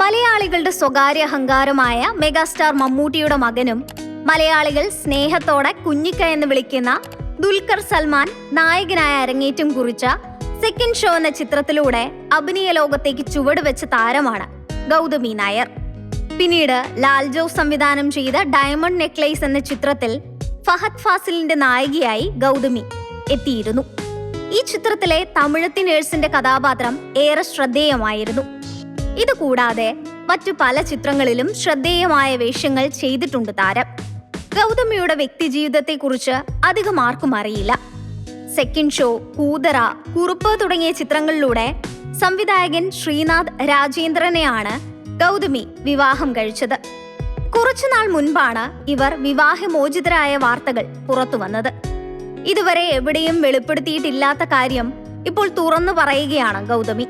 മലയാളികളുടെ സ്വകാര്യ അഹങ്കാരമായ മെഗാസ്റ്റാർ മമ്മൂട്ടിയുടെ മകനും മലയാളികൾ സ്നേഹത്തോടെ കുഞ്ഞിക്ക എന്ന് വിളിക്കുന്ന ദുൽഖർ സൽമാൻ നായകനായ അരങ്ങേറ്റം കുറിച്ച സെക്കൻഡ് ഷോ എന്ന ചിത്രത്തിലൂടെ അഭിനയ ലോകത്തേക്ക് ചുവടുവെച്ച താരമാണ് ഗൗതമി നായർ. പിന്നീട് ലാൽ ജോസ് സംവിധാനം ചെയ്ത ഡയമണ്ട് നെക്ലേസ് എന്ന ചിത്രത്തിൽ ഫഹദ് ഫാസിലിന്റെ നായികയായി ഗൗതമി എത്തിയിരുന്നു. ഈ ചിത്രത്തിലെ തമിഴത്തി നേഴ്സിന്റെ കഥാപാത്രം ഏറെ ശ്രദ്ധേയമായിരുന്നു. ഇതുകൂടാതെ മറ്റു പല ചിത്രങ്ങളിലും ശ്രദ്ധേയമായ വേഷങ്ങൾ ചെയ്തിട്ടുണ്ട് താരം. ഗൗതമിയുടെ വ്യക്തിജീവിതത്തെക്കുറിച്ച് അധികം ആർക്കും അറിയില്ല. സെക്കൻഡ് ഷോ, കൂതറ, കുറുപ്പ് തുടങ്ങിയ ചിത്രങ്ങളിലൂടെ സംവിധായകൻ ശ്രീനാഥ് രാജേന്ദ്രനെയാണ് ഗൗതമി വിവാഹം കഴിച്ചത്. കുറച്ചുനാൾ മുൻപാണ് ഇവർ വിവാഹമോചിതരായ വാർത്തകൾ പുറത്തുവന്നത്. ഇതുവരെ എവിടെയും വെളിപ്പെടുത്തിയിട്ടില്ലാത്ത കാര്യം ഇപ്പോൾ തുറന്നു പറയുകയാണ് ഗൗതമി.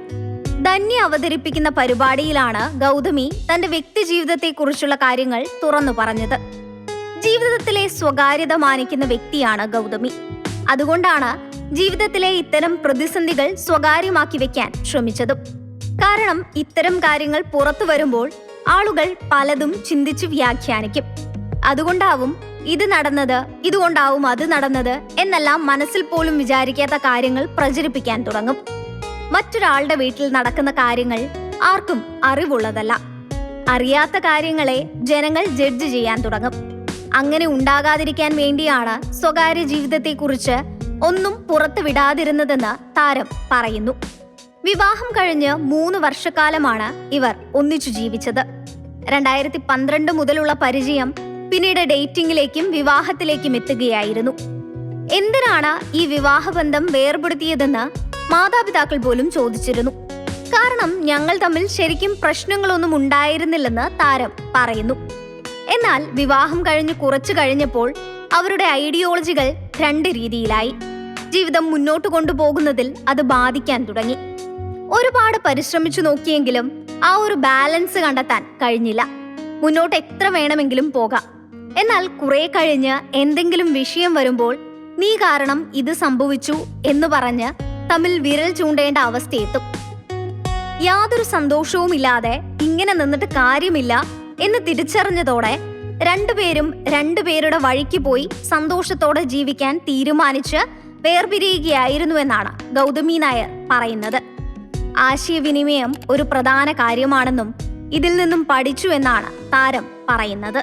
ധന്യ അവതരിപ്പിക്കുന്ന പരിപാടിയിലാണ് ഗൗതമി തന്റെ വ്യക്തി ജീവിതത്തെക്കുറിച്ചുള്ള കാര്യങ്ങൾ തുറന്നു പറഞ്ഞത്. ജീവിതത്തിലെ സ്വകാര്യത മാനിക്കുന്ന വ്യക്തിയാണ് ഗൗതമി. അതുകൊണ്ടാണ് ജീവിതത്തിലെ ഇത്തരം പ്രതിസന്ധികൾ സ്വകാര്യമാക്കി വെക്കാൻ ശ്രമിച്ചതും. കാരണം ഇത്തരം കാര്യങ്ങൾ പുറത്തു വരുമ്പോൾ ആളുകൾ പലതും ചിന്തിച്ച് വ്യാഖ്യാനിക്കും. അതുകൊണ്ടാവും ഇത് നടന്നത്, ഇതുകൊണ്ടാവും അത് നടന്നത് എന്നെല്ലാം മനസ്സിൽ പോലും വിചാരിക്കാത്ത കാര്യങ്ങൾ പ്രചരിപ്പിക്കാൻ തുടങ്ങും. മറ്റൊരാളുടെ വീട്ടിൽ നടക്കുന്ന കാര്യങ്ങൾ ആർക്കും അറിവുള്ളതല്ല. അറിയാത്ത കാര്യങ്ങളെ ജനങ്ങൾ ജഡ്ജ് ചെയ്യാൻ തുടങ്ങും. അങ്ങനെ ഉണ്ടാകാതിരിക്കാൻ വേണ്ടിയാണ് സ്വകാര്യ ജീവിതത്തെക്കുറിച്ച് ഒന്നും പുറത്തു വിടാതിരുന്നതെന്ന് താരം പറയുന്നു. വിവാഹം കഴിഞ്ഞ് 3 വർഷക്കാലമാണ് ഇവർ ഒന്നിച്ചു ജീവിച്ചത്. 2012 മുതലുള്ള പരിചയം പിന്നീട് ഡേറ്റിംഗിലേക്കും വിവാഹത്തിലേക്കും എത്തുകയായിരുന്നു. എന്തിനാണ് ഈ വിവാഹബന്ധം വേർപെടുത്തിയതെന്ന് മാതാപിതാക്കൾ പോലും ചോദിച്ചിരുന്നു. കാരണം ഞങ്ങൾ തമ്മിൽ ശരിക്കും പ്രശ്നങ്ങളൊന്നും ഉണ്ടായിരുന്നില്ലെന്ന് താരം പറയുന്നു. എന്നാൽ വിവാഹം കഴിഞ്ഞ് കുറച്ചു കഴിഞ്ഞപ്പോൾ അവരുടെ ഐഡിയോളജികൾ 2 രീതിയിലായി. ജീവിതം മുന്നോട്ട് കൊണ്ടുപോകുന്നതിൽ അത് ബാധിക്കാൻ തുടങ്ങി. ഒരുപാട് പരിശ്രമിച്ചു നോക്കിയെങ്കിലും ആ ഒരു ബാലൻസ് കണ്ടെത്താൻ കഴിഞ്ഞില്ല. മുന്നോട്ട് എത്ര വേണമെങ്കിലും പോകാം, എന്നാൽ കുറെ കഴിഞ്ഞ് എന്തെങ്കിലും വിഷയം വരുമ്പോൾ നീ കാരണം ഇത് സംഭവിച്ചു എന്ന് പറഞ്ഞ് തമ്മിൽ വിരൽ ചൂണ്ടേണ്ട അവസ്ഥയെത്തും. യാതൊരു സന്തോഷവുമില്ലാതെ ഇങ്ങനെ നിന്നിട്ട് കാര്യമില്ല എന്ന് തിരിച്ചറിഞ്ഞതോടെ രണ്ടുപേരും രണ്ടുപേരുടെ വഴിക്ക് പോയി സന്തോഷത്തോടെ ജീവിക്കാൻ തീരുമാനിച്ച് വേർപിരിയുകയായിരുന്നുവെന്നാണ് ഗൗതമി നായർ പറയുന്നത്. ആശയവിനിമയം ഒരു പ്രധാന കാര്യമാണെന്നും ഇതിൽ നിന്നും പഠിച്ചു എന്നാണ് താരം പറയുന്നത്.